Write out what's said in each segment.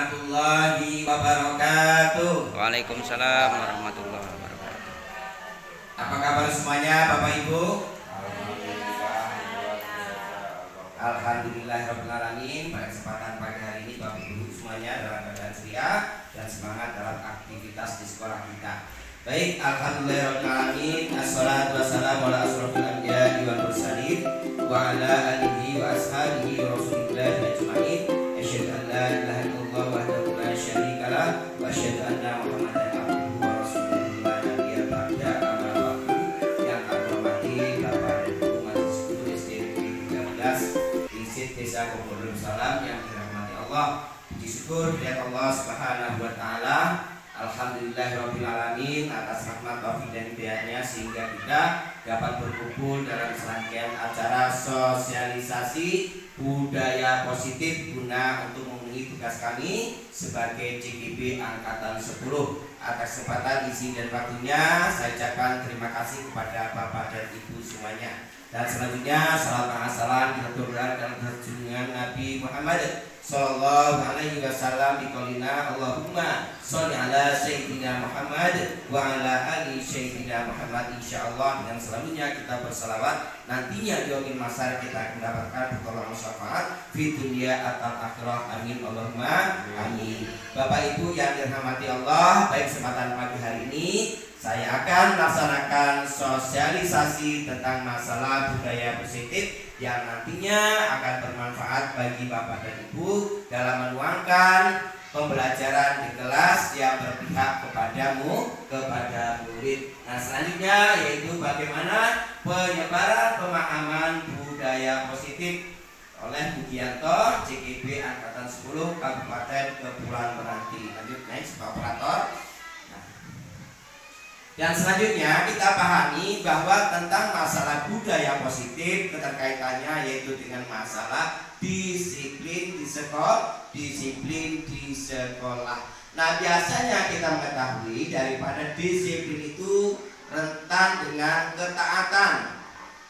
warahmatullahi wabarakatuh. Waalaikumsalam warahmatullahi wabarakatuh. Apa kabar semuanya Bapak Ibu? Alhamdulillah alamin. Pada kesempatan pagi hari ini Bapak Ibu semuanya dalam keadaan ceria dan semangat dalam aktivitas di sekolah kita. Baik, alhamdulillah alamin. Assalatu wassalamu ala asrofil anbiya'i wal mursalin wa ala alihi wa ashabihi wa rasulillahi ajma'in. Asyhadu an la ilaha illallah wahdahu la syarika lah wa asyhadu anna Muhammadan abduhu wa rasuluhu la nabiyya ba'da. Amma ba'du. Yang aku hormati Bapak dan Ibu mahasiswa SD Negeri 13 Institut Desa Komodor Salam yang dirahmati Allah. Puji syukur kepada Allah Subhanahu wa taala. Alhamdulillahirabbil alamin atas rahmat taufik dan hidayahnya sehingga kita dapat berkumpul dalam serangkaian acara sosialisasi budaya positif guna untuk memenuhi tugas kami sebagai CGB Angkatan 10. Atas kesempatan izin dan waktunya saya ucapkan terima kasih kepada Bapak dan Ibu semuanya. Dan selanjutnya salam salam kita dalam junjungan Nabi Muhammad sallallahu alaihi wasallam biqaulina Allahumma sholli ala sayyidina Muhammad wa ala ali sayyidina Muhammad. Insyaallah dengan selanjutnya kita berselawat nantinya di yaumil mahsyar kita akan mendapatkan pertolongan syafaat fi dunya atau akhirah. Amin Allahumma amin. Bapak Ibu yang dirahmati Allah, baik kesempatan pagi hari ini saya akan melaksanakan sosialisasi tentang masalah budaya positif yang nantinya akan bermanfaat bagi Bapak dan Ibu dalam menuangkan pembelajaran di kelas yang berpihak kepadamu, kepada murid. Nah selanjutnya yaitu bagaimana penyebaran pemahaman budaya positif oleh Budianto, CGB Angkatan 10 Kabupaten Kepulauan Meranti. Lanjut next Pak Operator. Dan selanjutnya kita pahami bahwa tentang masalah budaya positif keterkaitannya yaitu dengan masalah disiplin di sekolah, disiplin di sekolah. Nah biasanya kita mengetahui daripada disiplin itu rentan dengan ketaatan,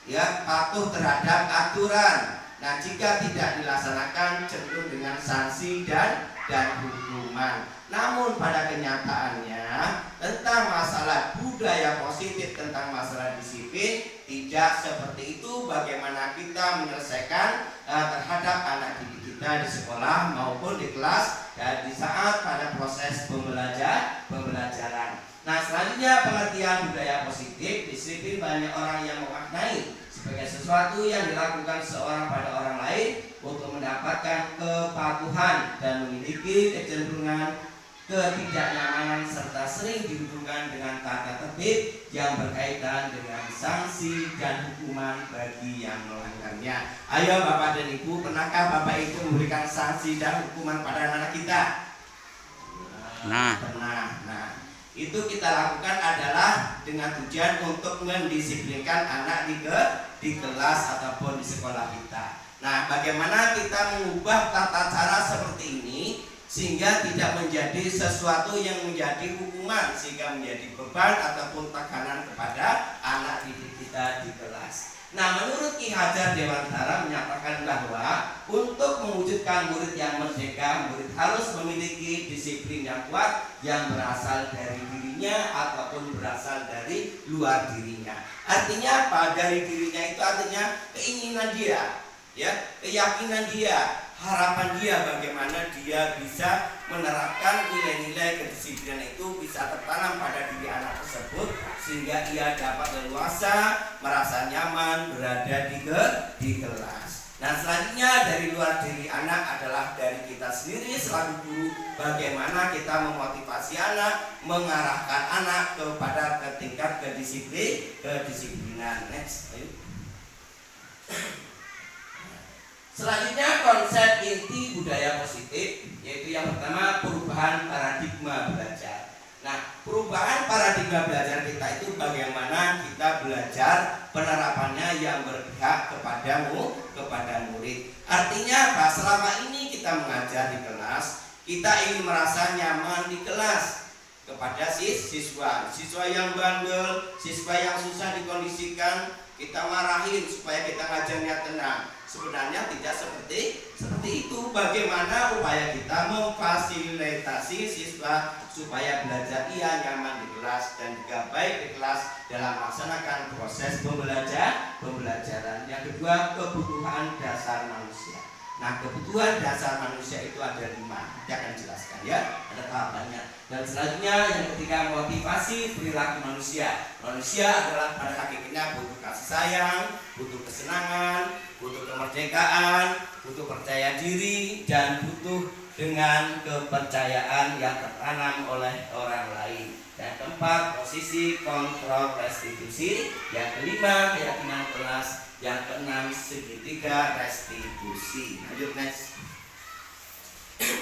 ya patuh terhadap aturan. Nah jika tidak dilaksanakan cenderung dengan sanksi dan hukuman. Namun pada kenyataannya tentang masalah budaya positif, tentang masalah disiplin tidak seperti itu. Bagaimana kita menyelesaikan terhadap anak didik kita di sekolah maupun di kelas dan di saat pada proses pembelajaran. Nah selanjutnya pengertian budaya positif, disiplin banyak orang yang memaknai sebagai sesuatu yang dilakukan seorang pada orang lain untuk mendapatkan kepatuhan dan memiliki kecenderungan ketidaknyamanan serta sering dihubungkan dengan tata tertib yang berkaitan dengan sanksi dan hukuman bagi yang melanggarnya. Ayo Bapak dan Ibu, pernahkah Bapak Ibu memberikan sanksi dan hukuman pada anak kita? Pernah. Nah, itu kita lakukan adalah dengan tujuan untuk mendisiplinkan anak di kelas ataupun di sekolah kita. Nah, bagaimana kita mengubah tata cara seperti ini sehingga tidak menjadi sesuatu yang menjadi hukuman, sehingga menjadi beban ataupun tekanan kepada anak didik kita di kelas. Nah, menurut Ki Hajar Dewantara menyatakan bahwa untuk mewujudkan murid yang merdeka, murid harus memiliki disiplin yang kuat yang berasal dari dirinya ataupun berasal dari luar dirinya. Artinya apa? Dari dirinya itu artinya keinginan dia, ya, keyakinan dia, harapan dia bagaimana dia bisa menerapkan nilai-nilai kedisiplinan itu bisa tertanam pada diri anak tersebut sehingga ia dapat leluasa, merasa nyaman berada di kelas. Nah selanjutnya dari luar diri anak adalah dari kita sendiri selaku guru, bagaimana kita memotivasi anak, mengarahkan anak kepada tingkat kedisiplinan. Next, ayo. Selanjutnya konsep inti budaya positif yaitu yang pertama perubahan paradigma belajar. Nah, perubahan paradigma belajar kita itu bagaimana kita belajar penerapannya yang berpihak kepada murid. Artinya apa? Selama ini kita mengajar di kelas, kita ingin merasa nyaman di kelas kepada siswa yang bandel, siswa yang susah dikondisikan, kita marahin supaya kita ngajarnya tenang. Sebenarnya tidak seperti itu. Bagaimana upaya kita memfasilitasi siswa supaya belajar nyaman di kelas dan juga baik di kelas dalam melaksanakan proses pembelajaran. Yang kedua, kebutuhan dasar manusia. Nah, kebutuhan dasar manusia itu ada 5. Saya akan jelaskan ya, ada tahapannya. Dan selanjutnya yang ketiga, motivasi perilaku manusia. Manusia adalah pada hakikatnya butuh kasih sayang, butuh kesenangan, butuh kemerdekaan, butuh percaya diri, dan butuh dengan kepercayaan yang tertanam oleh orang lain. Yang keempat, posisi kontrol restitusi. Yang kelima, keyakinan kelas. Yang keenam, segitiga restitusi. Lanjut next.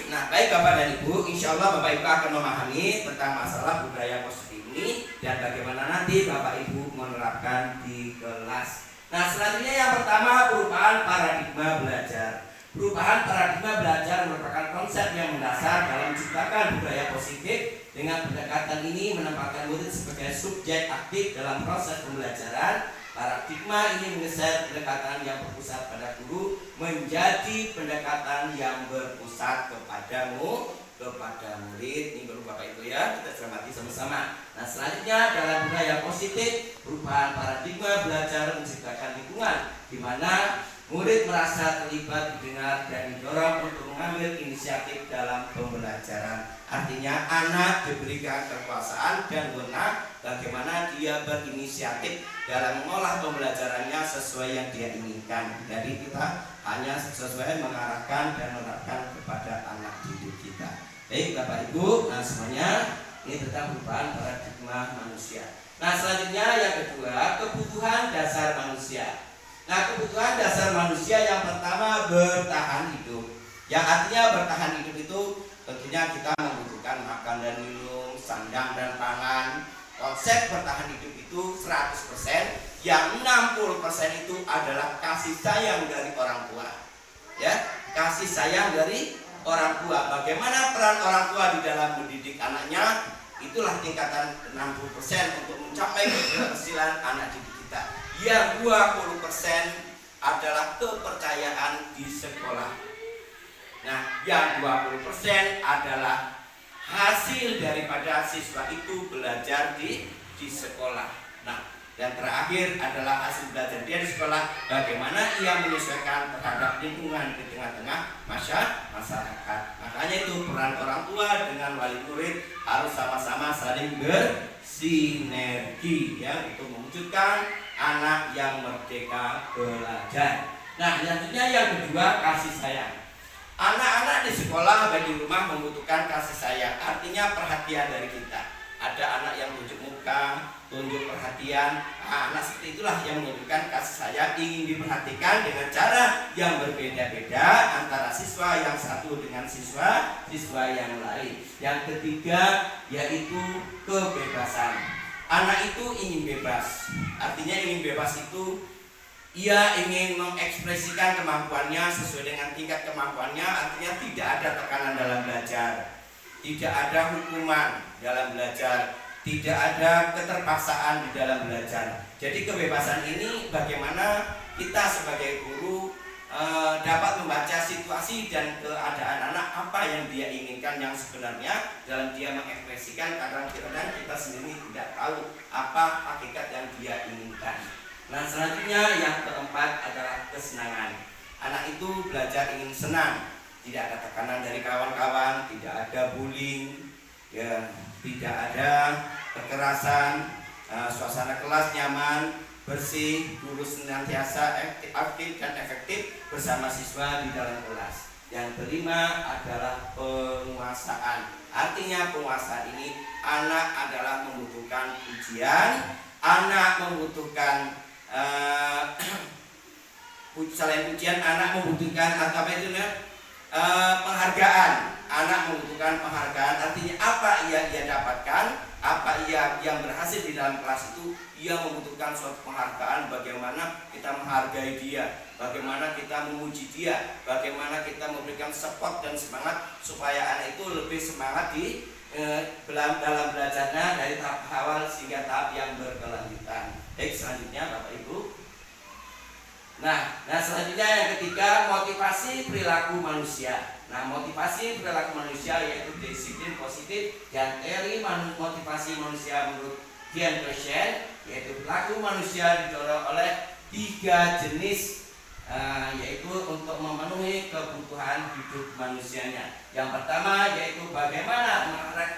Nah, baik Bapak dan Ibu, insya Allah Bapak Ibu akan memahami tentang masalah budaya positif ini dan bagaimana nanti Bapak Ibu menerapkan di kelas. Nah, selanjutnya yang pertama, perubahan paradigma belajar. Perubahan paradigma belajar merupakan konsep yang mendasar dalam menciptakan budaya positif. Dengan pendekatan ini menempatkan murid sebagai subjek aktif dalam proses pembelajaran. Paradigma ini menggeser pendekatan yang berpusat pada guru menjadi pendekatan yang berpusat kepada murid. Ini baru Bapak Ibu ya, kita cermati sama-sama. Nah, selanjutnya dalam budaya positif, perubahan paradigma belajar menciptakan lingkungan di mana murid merasa terlibat, didengar, dan didorong untuk mengambil inisiatif dalam pembelajaran. Artinya anak diberikan kekuasaan dan wewenang bagaimana dia berinisiatif dalam mengolah pembelajarannya sesuai yang dia inginkan. Jadi kita hanya sesuai mengarahkan dan menerapkan kepada anak didik kita. Baik Bapak Ibu, nah semuanya ini tentang perubahan paradigma manusia. Nah, selanjutnya yang kedua, kebutuhan dasar manusia. Nah, kebutuhan dasar manusia yang pertama, bertahan hidup. Yang artinya bertahan hidup itu tentunya kita membutuhkan makan dan minum, sandang dan pangan. Konsep bertahan hidup itu 100%, yang 60% itu adalah kasih sayang dari orang tua. Ya, kasih sayang dari orang tua. Bagaimana peran orang tua di dalam mendidik anaknya? Itulah tingkatan 60% untuk mencapai keberhasilan anak didik kita. Yang 20% adalah kepercayaan di sekolah. Nah, yang 20% adalah hasil daripada siswa itu belajar di sekolah. Nah, yang terakhir adalah hasil belajar dia di sekolah, bagaimana ia menyesuaikan terhadap lingkungan di tengah-tengah masyarakat. Makanya itu peran orang tua dengan wali murid harus sama-sama saling bersinergi ya, untuk mewujudkan anak yang merdeka belajar. Nah, selanjutnya yang kedua, kasih sayang. Anak-anak di sekolah baik di rumah membutuhkan kasih sayang, artinya perhatian dari kita. Ada anak yang tunjuk muka, tunjuk perhatian. Anak seperti itulah yang menunjukkan kasih sayang, ingin diperhatikan dengan cara yang berbeda-beda antara siswa yang satu dengan siswa yang lain. Yang ketiga yaitu kebebasan. Anak itu ingin bebas. Artinya ingin bebas itu ia ingin mengekspresikan kemampuannya sesuai dengan tingkat kemampuannya. Artinya tidak ada tekanan dalam belajar, tidak ada hukuman dalam belajar, tidak ada keterpaksaan di dalam belajar. Jadi kebebasan ini bagaimana kita sebagai guru dapat membaca situasi dan keadaan anak, apa yang dia inginkan yang sebenarnya dalam dia mengekspresikan. Kadang-kadang kita sendiri tidak tahu apa hakikat yang dia inginkan. Nah, selanjutnya yang keempat adalah kesenangan. Anak itu belajar ingin senang, tidak ada tekanan dari kawan-kawan, tidak ada bullying, ya, tidak ada kekerasan, suasana kelas nyaman, bersih, guru senantiasa aktif dan efektif bersama siswa di dalam kelas. Yang kelima adalah penguasaan. Artinya penguasaan ini anak adalah membutuhkan ujian, anak membutuhkan selain ujian, anak membutuhkan penghargaan. Anak membutuhkan penghargaan. Artinya apa ia dapatkan, apa ia yang berhasil di dalam kelas itu, ia membutuhkan suatu penghargaan. Bagaimana kita menghargai dia, bagaimana kita memuji dia, bagaimana kita memberikan support dan semangat supaya anak itu lebih semangat di dalam belajarnya dari tahap awal sehingga tahap yang berkelanjutan. Baik, selanjutnya Bapak Ibu. Nah, selanjutnya yang ketiga, motivasi perilaku manusia. Nah, motivasi perilaku manusia yaitu disiplin positif dan teori motivasi manusia menurut Dian Koshen, yaitu perilaku manusia didorong oleh 3 jenis, yaitu untuk memenuhi kebutuhan hidup manusianya. Yang pertama yaitu bagaimana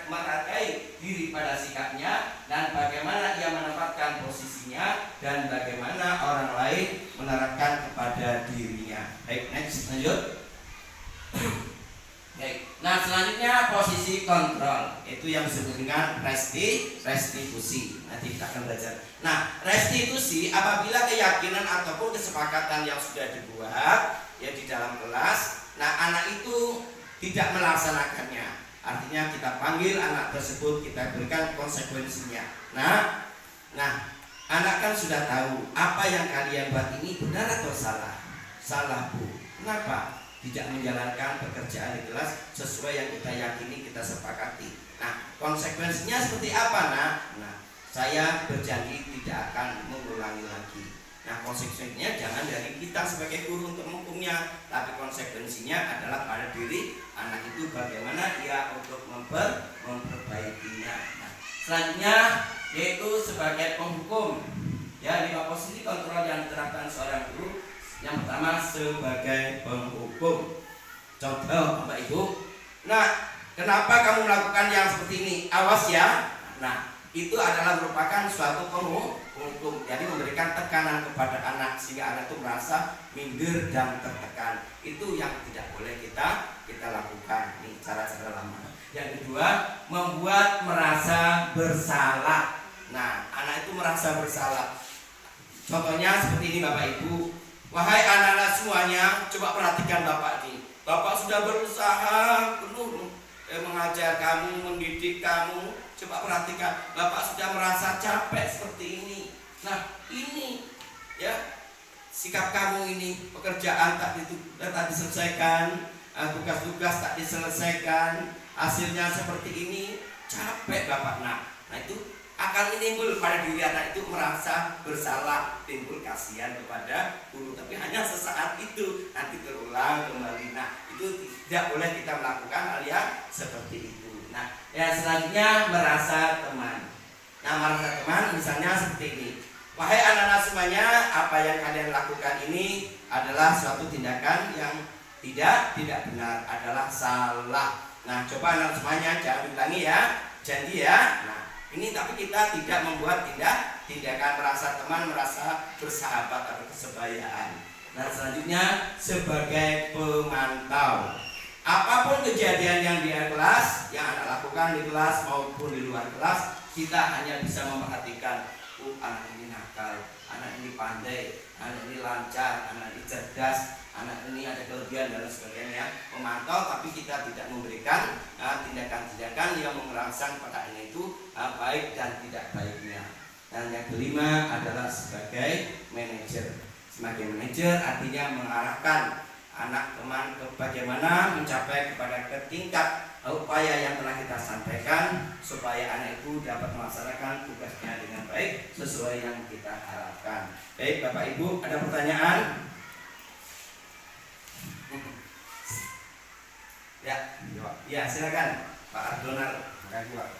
menghargai diri pada sikapnya, dan bagaimana ia menempatkan posisinya, dan bagaimana orang lain menerapkan kepada dirinya. Baik, next, lanjut. Baik. Nah, selanjutnya posisi kontrol, itu yang disebut dengan restitusi. Nanti kita akan belajar. Nah, restitusi apabila keyakinan ataupun kesepakatan yang sudah dibuat ya di dalam kelas, nah anak itu tidak melaksanakannya. Artinya kita panggil anak tersebut, kita berikan konsekuensinya. Nah, anak kan sudah tahu apa yang kalian buat ini benar atau salah. Salah, Bu. Kenapa? Tidak menjalankan pekerjaan di kelas sesuai yang kita yakini, kita sepakati. Nah, konsekuensinya seperti apa, Nak? Nah, saya berjanji tidak akan mengulangi lagi. Nah, konsekuensinya jangan dari kita sebagai guru untuk menghukumnya, tapi konsekuensinya adalah pada diri anak itu bagaimana ia untuk memperbaikinya. Nah, selanjutnya yaitu sebagai penghukum. Ya, 5 posisi kontrol yang diterapkan seorang guru. Yang pertama sebagai penghukum. Contoh, Bapak Ibu. Nah, kenapa kamu melakukan yang seperti ini? Awas ya. Nah, itu adalah merupakan suatu penghukum. Jadi memberikan tekanan kepada anak sehingga anak itu merasa minder dan tertekan. Itu yang tidak boleh kita lakukan. Ini cara-cara lama. Yang kedua, membuat merasa bersalah. Nah, anak itu merasa bersalah. Contohnya seperti ini, Bapak Ibu. Wahai anak-anak semuanya, coba perhatikan Bapak ini. Bapak sudah berusaha penuh mengajar kamu, mendidik kamu. Coba perhatikan, Bapak sudah merasa capek seperti ini. Nah, ini ya sikap kamu ini, pekerjaan tak diselesaikan, tugas-tugas tak diselesaikan, hasilnya seperti ini, capek Bapak. Nah itu akan timbul pada diri anak itu merasa bersalah, timbul kasihan kepada guru, tapi hanya sesaat itu, nanti terulang kembali. Nah, itu tidak boleh kita melakukan hal yang seperti itu. Nah, yang selanjutnya merasa teman. Nah, merasa teman misalnya seperti ini. Wahai anak-anak semuanya, apa yang kalian lakukan ini adalah suatu tindakan yang tidak benar, adalah salah. Nah, coba anak semuanya jangan ulangi ya, janji ya. Nah, ini tapi kita tidak membuat tindakan merasa teman, merasa bersahabat atau kesebayaan. Nah, selanjutnya sebagai pemantau. Apapun kejadian yang di kelas, yang anak lakukan di kelas maupun di luar kelas, kita hanya bisa memperhatikan, anak ini nakal, anak ini pandai, anak ini lancar, anak ini cerdas, anak ini ada kelebihan dan sebagainya. Memantau, tapi kita tidak memberikan tindakan-tindakan yang merangsang pada anak itu baik dan tidak baiknya. Dan yang kelima adalah sebagai manajer. Sebagai manajer artinya mengarahkan anak teman ke bagaimana mencapai kepada tingkat upaya yang telah kita sampaikan supaya anak itu dapat melaksanakan tugasnya dengan baik sesuai yang kita harapkan. Baik Bapak Ibu, ada pertanyaan? Ya silakan Pak Ardonal. Terima kasih Pak.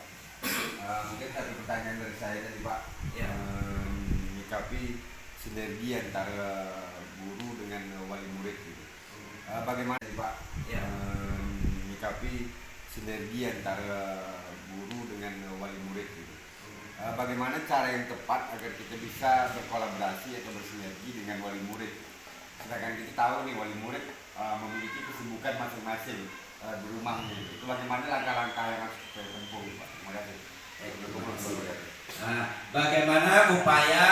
Mungkin tadi pertanyaan dari saya tadi Pak, Ya. menyikapi sinergi antara guru dengan wali murid gitu. Bagaimana Pak Ya. menyikapi sinergi antara guru dengan wali murid gitu. Bagaimana cara yang tepat agar kita bisa berkolaborasi atau bersinergi dengan wali murid. Sedangkan kita tahu nih wali murid memiliki kesibukan masing-masing di rumahnya. Itu bagaimana langkah-langkah yang harus kita tempuh Pak? Terima kasih. Nah, bagaimana upaya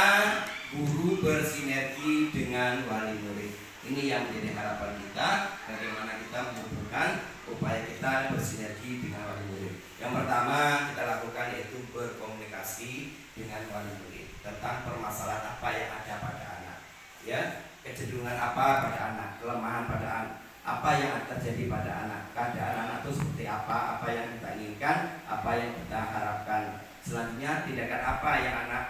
guru bersinergi dengan wali murid? Ini yang menjadi harapan kita. Bagaimana kita mengumpulkan upaya kita bersinergi dengan wali murid. Yang pertama kita lakukan yaitu berkomunikasi dengan wali murid tentang permasalahan apa yang ada pada anak. Ya, kecenderungan apa pada anak, kelemahan pada anak, apa yang terjadi pada anak, keadaan anak itu seperti apa yang kita inginkan, apa yang kita harapkan. Selanjutnya tindakan apa yang anak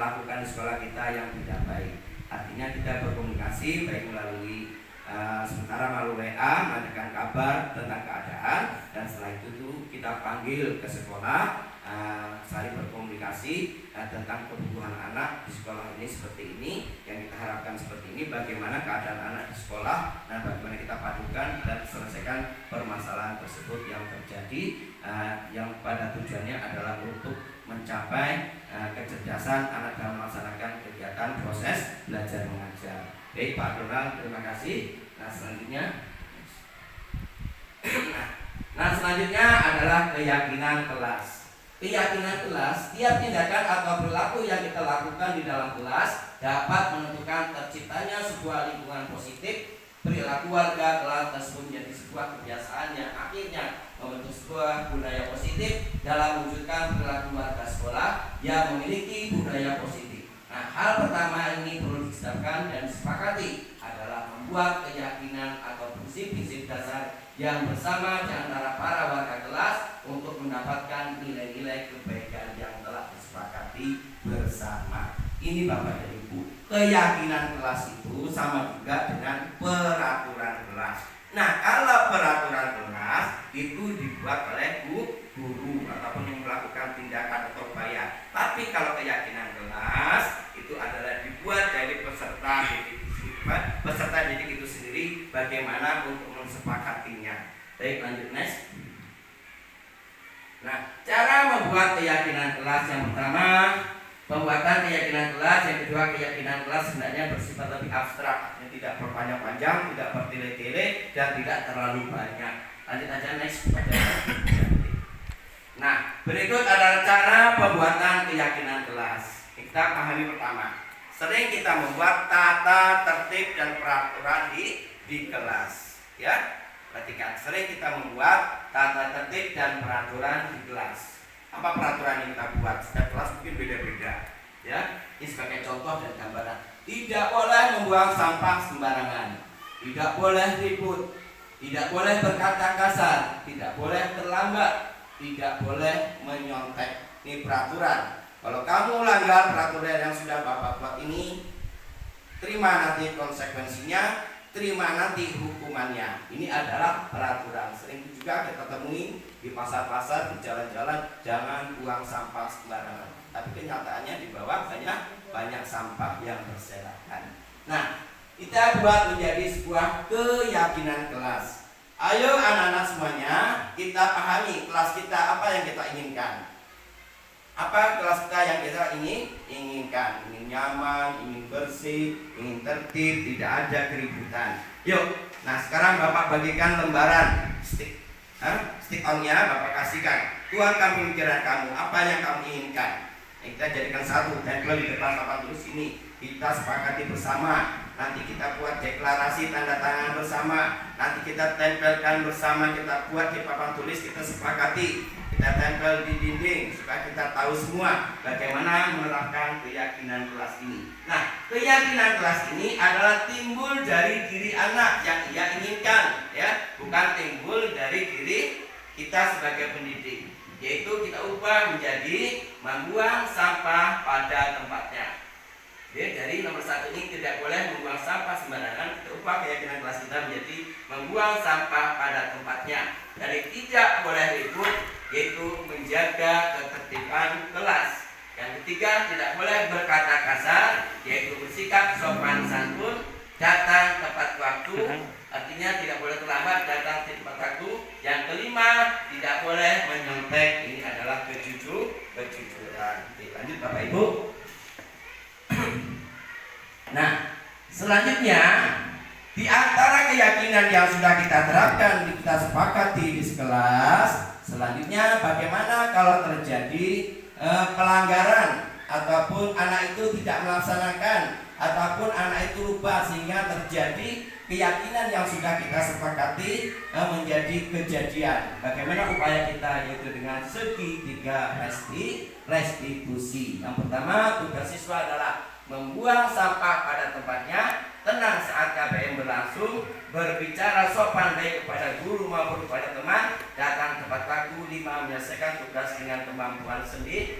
lakukan di sekolah kita yang tidak baik. Artinya kita berkomunikasi baik melalui sementara melalui WA, menanyakan kabar tentang keadaan, dan setelah itu kita panggil ke sekolah, saling berkomunikasi tentang kebutuhan anak di sekolah ini seperti ini, yang kita harapkan seperti ini, bagaimana keadaan anak di sekolah, dan bagaimana kita padukan dan selesaikan permasalahan tersebut yang terjadi, yang pada tujuannya adalah untuk mencapai kecerdasan anak dalam melaksanakan kegiatan proses belajar mengajar. Baik Pak Donald, terima kasih. Nah selanjutnya adalah keyakinan kelas. Keyakinan kelas, tiap tindakan atau perilaku yang kita lakukan di dalam kelas dapat menentukan terciptanya sebuah lingkungan positif. Perilaku warga kelas tersebut menjadi sebuah kebiasaan yang akhirnya membentuk sebuah budaya positif dalam mewujudkan perilaku warga sekolah yang memiliki budaya positif. Nah, hal pertama ini perlu ditetapkan dan disepakati adalah membuat keyakinan atau prinsip-prinsip dasar yang bersama di antara para warga kelas untuk mendapatkan nilai-nilai kebaikan yang telah disepakati bersama. Ini Bapak dan Ibu, keyakinan kelas itu sama juga dengan peraturan kelas. Nah, kalau peraturan kelas itu dibuat oleh guru ataupun yang melakukan tindakan atau upaya. Tapi kalau keyakinan kelas itu adalah dibuat dari peserta didik itu sendiri, bagaimana untuk mensepakatinya. Baik, lanjut next. Nah, cara membuat keyakinan kelas yang pertama, pembuatan keyakinan kelas, yang kedua keyakinan kelas sebenarnya bersifat lebih abstrak, yang tidak berpanjang-panjang, tidak bertele-tele, dan tidak terlalu banyak. Lanjut aja next. Nah, berikut adalah cara pembuatan keyakinan kelas. Kita pahami pertama. Sering kita membuat tata tertib dan peraturan di kelas. Ya, perhatikan. Sering kita membuat tata tertib dan peraturan di kelas. Apa peraturan yang kita buat? Setiap kelas mungkin beda-beda. Ya, ini sebagai contoh dan gambaran. Tidak boleh membuang sampah sembarangan. Tidak boleh ribut. Tidak boleh berkata kasar. Tidak boleh terlambat. Tidak boleh menyontek. Ini peraturan. Kalau kamu langgar peraturan yang sudah Bapak buat ini, terima nanti konsekuensinya, terima nanti hukumannya. Ini adalah peraturan. Sering juga kita temui di pasar-pasar, di jalan-jalan, jangan buang sampah sembarangan. Tapi kenyataannya di bawah banyak sampah yang berserakan. Nah, kita buat menjadi sebuah keyakinan kelas. Ayo anak-anak semuanya, kita pahami kelas kita apa yang kita inginkan. Apa kelas kita yang kita inginkan? Ingin nyaman, ingin bersih, ingin tertib, tidak ada keributan. Yuk, nah sekarang Bapak bagikan lembaran stick on-nya Bapak kasihkan. Tuangkan pemikiran kamu, apa yang kamu inginkan. Kita jadikan satu, tempel di depan papan tulis ini. Kita sepakati bersama. Nanti kita buat deklarasi tanda tangan bersama. Nanti kita tempelkan bersama. Kita buat di papan tulis, kita sepakati. Kita tempel di dinding supaya kita tahu semua bagaimana menerapkan keyakinan kelas ini. Nah, keyakinan kelas ini adalah timbul dari diri anak yang ia inginkan, ya, bukan timbul dari diri kita sebagai pendidik. Yaitu kita ubah menjadi membuang sampah pada tempatnya. Jadi nomor 1 ini tidak boleh membuang sampah sembarangan. Kita ubah keyakinan kelas kita menjadi membuang sampah pada tempatnya. Dari tidak boleh ribut, yaitu menjaga ketertiban kelas. Yang ketiga, tidak boleh berkata kasar, yaitu bersikap sopan santun, datang tepat waktu, artinya tidak boleh terlambat, datang tepat waktu. Yang kelima, tidak boleh menyontek, ini adalah kejujuran. Lanjut Bapak Ibu. Nah, selanjutnya di antara keyakinan yang sudah kita terapkan, kita sepakati di sekelas, selanjutnya bagaimana kalau terjadi pelanggaran ataupun anak itu tidak melaksanakan ataupun anak itu lupa sehingga terjadi keyakinan yang sudah kita sepakati menjadi kejadian. Bagaimana upaya kita, yaitu dengan segitiga restitusi. Yang pertama, tugas siswa adalah membuang sampah pada tempatnya, tenang saat KBM berlangsung, berbicara sopan baik kepada guru maupun kepada teman, datang tepat waktu. 5, menyelesaikan tugas dengan kemampuan sendiri.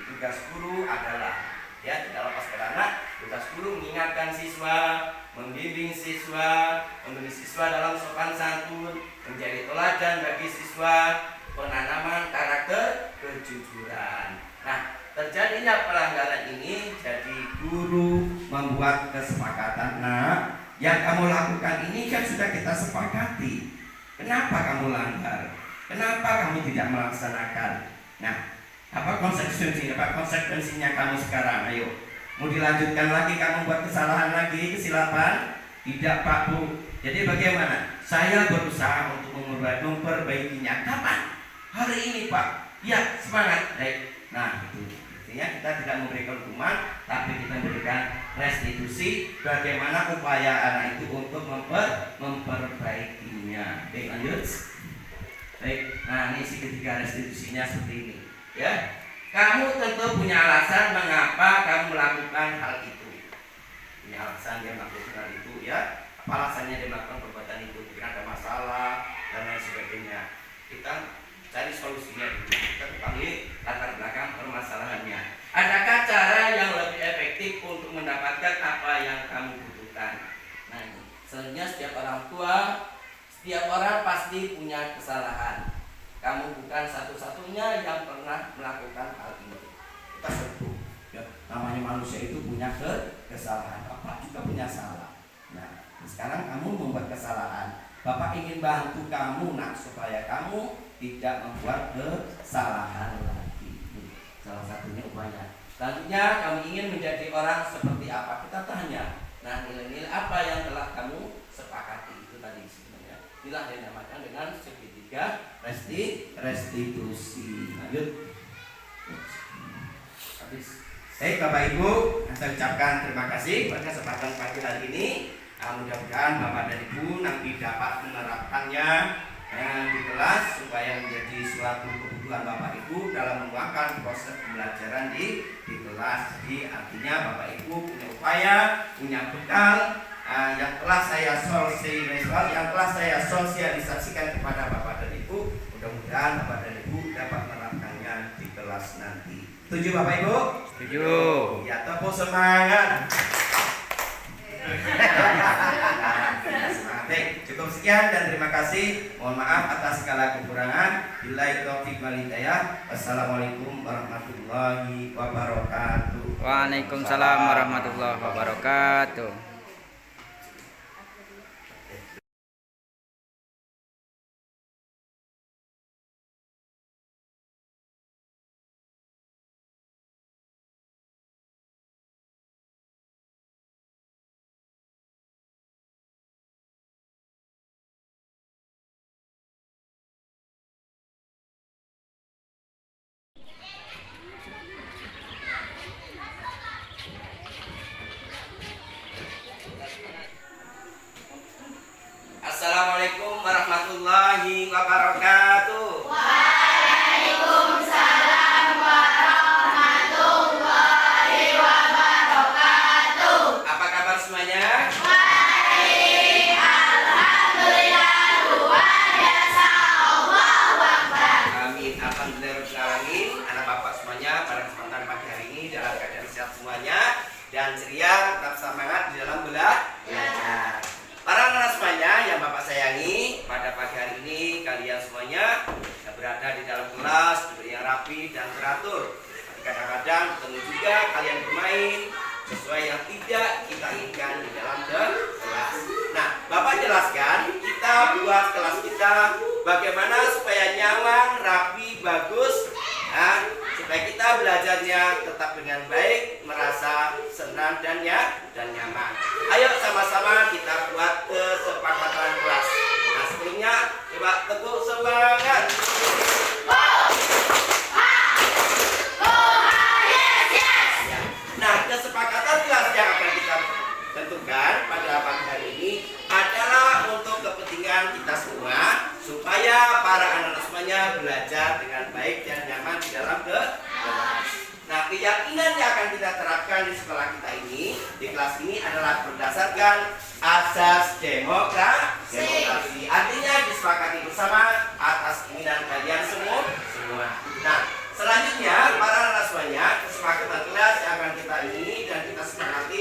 Tugas guru adalah, ya, tidak lepas pada anak, Tugas guru mengingatkan siswa, membimbing siswa, mendidik siswa dalam sopan santun, menjadi teladan bagi siswa, penanaman karakter kejujuran. Nah, terjadinya pelanggaran ini jadi guru membuat kesepakatan. Nah, yang kamu lakukan ini kan sudah kita sepakati. Kenapa kamu langgar? Kenapa kamu tidak melaksanakan? Nah, apa konsekuensinya kamu sekarang? Ayo, mau dilanjutkan lagi, kamu buat kesalahan lagi, kesilapan? Tidak, Pak, Bu. Jadi bagaimana? Saya berusaha untuk memperbaikinya. Kapan? Hari ini, Pak. Ya, semangat. Baik. Nah, itu artinya kita tidak memberikan hukuman, tapi kita memberikan restitusi. Bagaimana upaya anak itu untuk memperbaikinya. Baik, lanjut. Baik. Nah, ini si ketiga restitusinya seperti ini. Ya, kamu tentu punya alasan mengapa kamu melakukan hal itu. Punya alasan dia melakukan hal itu, ya. Apa alasannya dia melakukan perbuatan itu? Mungkin ada masalah dan lain sebagainya. Kita cari solusinya dulu. Kita ketahui latar belakang permasalahannya. Adakah cara yang lebih efektif untuk mendapatkan apa yang kamu butuhkan? Nah, ini sebenarnya setiap orang tua, setiap orang pasti punya kesalahan. Kamu bukan satu-satunya yang pernah melakukan hal ini. Kita sebut, ya, namanya manusia itu punya kesalahan. Bapak juga punya salah. Nah, sekarang kamu membuat kesalahan. Bapak ingin bantu kamu, nak, supaya kamu tidak membuat kesalahan lagi. Salah satunya upaya. Selanjutnya, kamu ingin menjadi orang seperti apa? Kita tanya. Nah, nilai-nilai apa yang telah kamu sepakati? Itu tadi sebenarnya. Inilah yang dinamakan dengan segitiga restitusi. Lanjut. Habis. Baik, Bapak Ibu, saya ucapkan terima kasih pada kesempatan pagi hari ini. Mudah-mudahan Bapak dan Ibu nanti dapat menerapkannya di kelas supaya menjadi suatu kebutuhan Bapak Ibu dalam menuangkan proses pembelajaran di kelas. Jadi artinya Bapak Ibu punya upaya, punya bekal yang telah saya sosialisasikan kepada Bapak dan Ibu. Mudah-mudahan Bapak dan Ibu dapat menerapkannya di kelas nanti. Setuju Bapak Ibu? Setuju. Ya, tepuk semangat. Baik, cukup sekian dan terima kasih. Mohon maaf atas segala kekurangan. Billahi taufiq wal hidayah. Wassalamualaikum warahmatullahi wabarakatuh. Waalaikumsalam warahmatullahi wabarakatuh. Assalamualaikum warahmatullahi wabarakatuh. Waalaikumsalam warahmatullahi wabarakatuh. Apa kabar semuanya? Baik, alhamdulillah, luar biasa, Allahu Akbar. Amin. Alhamdulillahirobbilalamin. Anak bapak semuanya pada kesempatan pagi hari ini dalam keadaan sehat semuanya dan ceria, tetap semangat di dalam belajar. Para anak semuanya yang Bapak sayangi, pada pagi hari ini kalian semuanya berada di dalam kelas, duduk yang rapi dan teratur. Kadang-kadang ketemu juga kalian bermain sesuai yang tidak kita inginkan di dalam kelas. Nah, Bapak jelaskan kita buat kelas kita bagaimana supaya nyaman, rapi, bagus, supaya kita belajarnya tetap dengan baik, merasa senang dan nyaman. Ayo sama-sama kita buat kesepakatan kelas. Nah, sebelumnya coba tepuk semangat. Ya. Nah, kesepakatan kelas yang akan kita tentukan pada pagi hari ini adalah untuk kepentingan kita semua supaya para anak-anak semuanya belajar dengan baik dan nyaman di dalam kelas. Nah, keyakinan yang akan kita terapkan di sekolah kita ini, di kelas ini adalah berdasarkan asas demokrasi. Artinya disepakati bersama atas keinginan kalian semua. Nah, selanjutnya para anak semuanya, kesepakatan kelas yang akan kita ini dan kita sepakati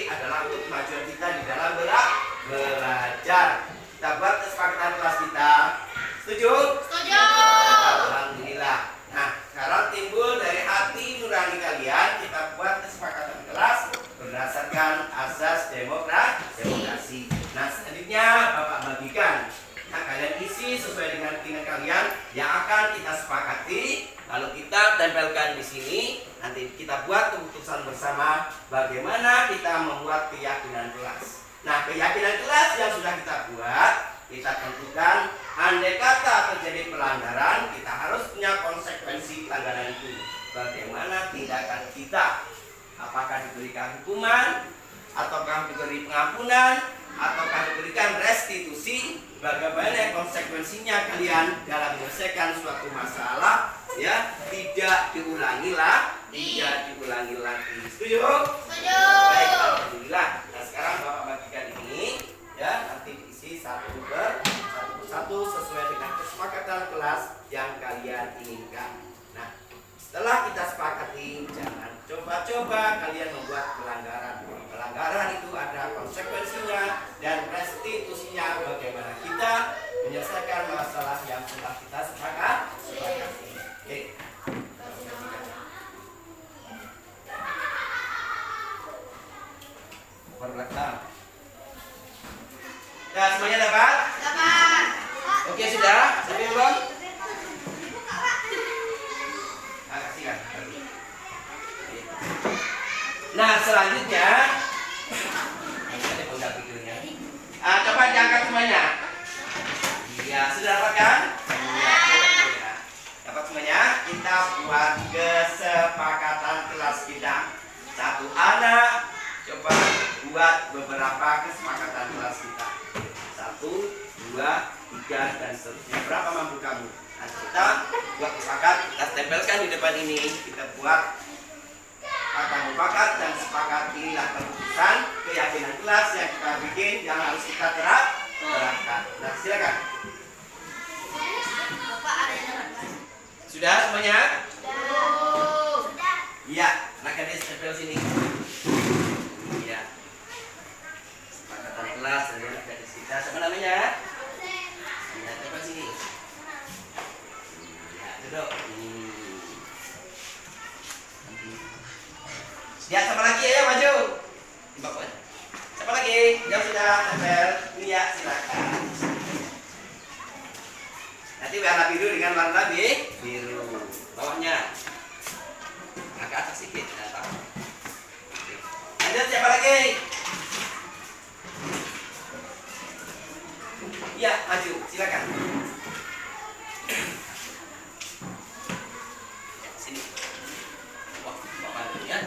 sepakati, lalu kita tempelkan di sini. Nanti kita buat keputusan bersama bagaimana kita membuat keyakinan kelas. Nah, keyakinan kelas yang sudah kita buat, kita tentukan andai kata terjadi pelanggaran, kita harus punya konsekuensi pelanggaran itu. Bagaimana tindakan kita? Apakah diberikan hukuman, ataukah diberi pengampunan, ataukah diberikan restitusi? Bagaimana konsekuensinya kalian dalam menyelesaikan suatu masalah, ya, tidak diulangi lagi. Setuju? Setuju. Baik, alhamdulillah. Nah, sekarang Bapak bagikan ini, ya, nanti diisi satu persatu sesuai dengan kesepakatan kelas yang kalian inginkan. Nah, setelah kita sepakati, jangan coba-coba kalian membuat pelanggaran. Pelanggaran itu ada konsekuensinya dan restitusinya. Bagaimana kita menyelesaikan masalah yang sudah kita sepakati. Oke. Belakang. Nah, semuanya dapat? Dapat. Oke, sudah? Sampai belum? Nah, kasihkan. Nah, selanjutnya ada penggal videonya. Coba diangkat semuanya. Iya, sudah dapat kan? Iya. Dapat semuanya. Kita buat kesepakatan kelas kita. Satu anak coba buat beberapa kesepakatan kelas kita. 1, 2, 3 dan seterusnya. Berapa mampu kamu? Nah, kita buat sepakat, kita tempelkan di depan ini. Kita buat kata mufakat dan sepakatilah keputusan keyakinan kelas yang kita bikin yang harus kita terapkan. Nah, silakan. Bapak ada yang dapat? Sudah semuanya? Sudah. Iya, anak gadis tempel sini. Iya. Sepakatan kelas dari anak gadis kita. Siapa namanya? Iya, tempel sini. Ya, duduk. Ya, sama lagi ya, maju. Bapak. Siapa lagi? Yang sudah tempel. Iya, silakan. Nanti warna biru dengan warna biru. Bawahnya. Agak atas sedikit. Lanjut, siapa lagi? Iya, maju. Silakan. Sini. Wah, Bapak dulu ya.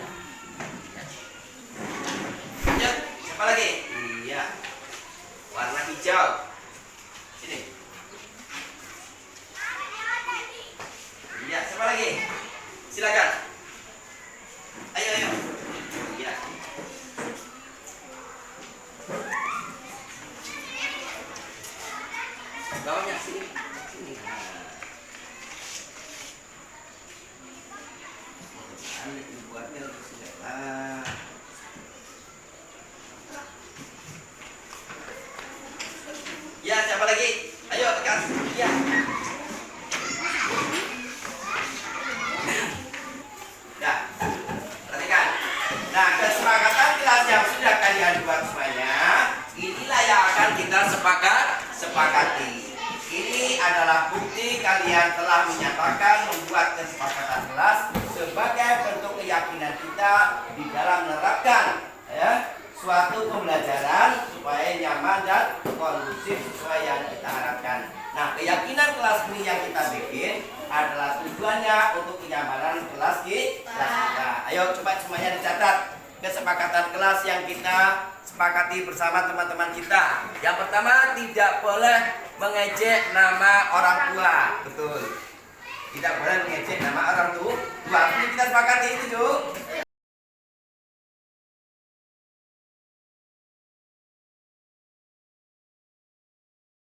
Lanjut, siapa lagi? Iya. Warna hijau. Sini. Iya, siapa lagi? Silakan. Ayo, ayo. Iya. Bawahnya sini. Sini. Buatnya untuk sudah. Ya, siapa lagi? Ayo tekan. Ya. Nah, perhatikan. Nah, kesepakatan kelas yang sudah kalian buat semuanya, inilah yang akan kita sepakati. Ini adalah bukti kalian telah menyatakan membuat kesepakatan kelas sebagai bentuk keyakinan kita di dalam menerapkan, ya, suatu pembelajaran supaya nyaman dan kondusif sesuai yang kita harapkan. Nah, keyakinan kelas ini yang kita bikin adalah tujuannya untuk kenyamanan kelas kita. Ayo coba semuanya dicatat kesepakatan kelas yang kita sepakati bersama teman-teman kita. Yang pertama, tidak boleh mengejek nama orang tua. Betul. Tidak boleh mengejek nama orang tua. Ini kita sepakati itu, Ju.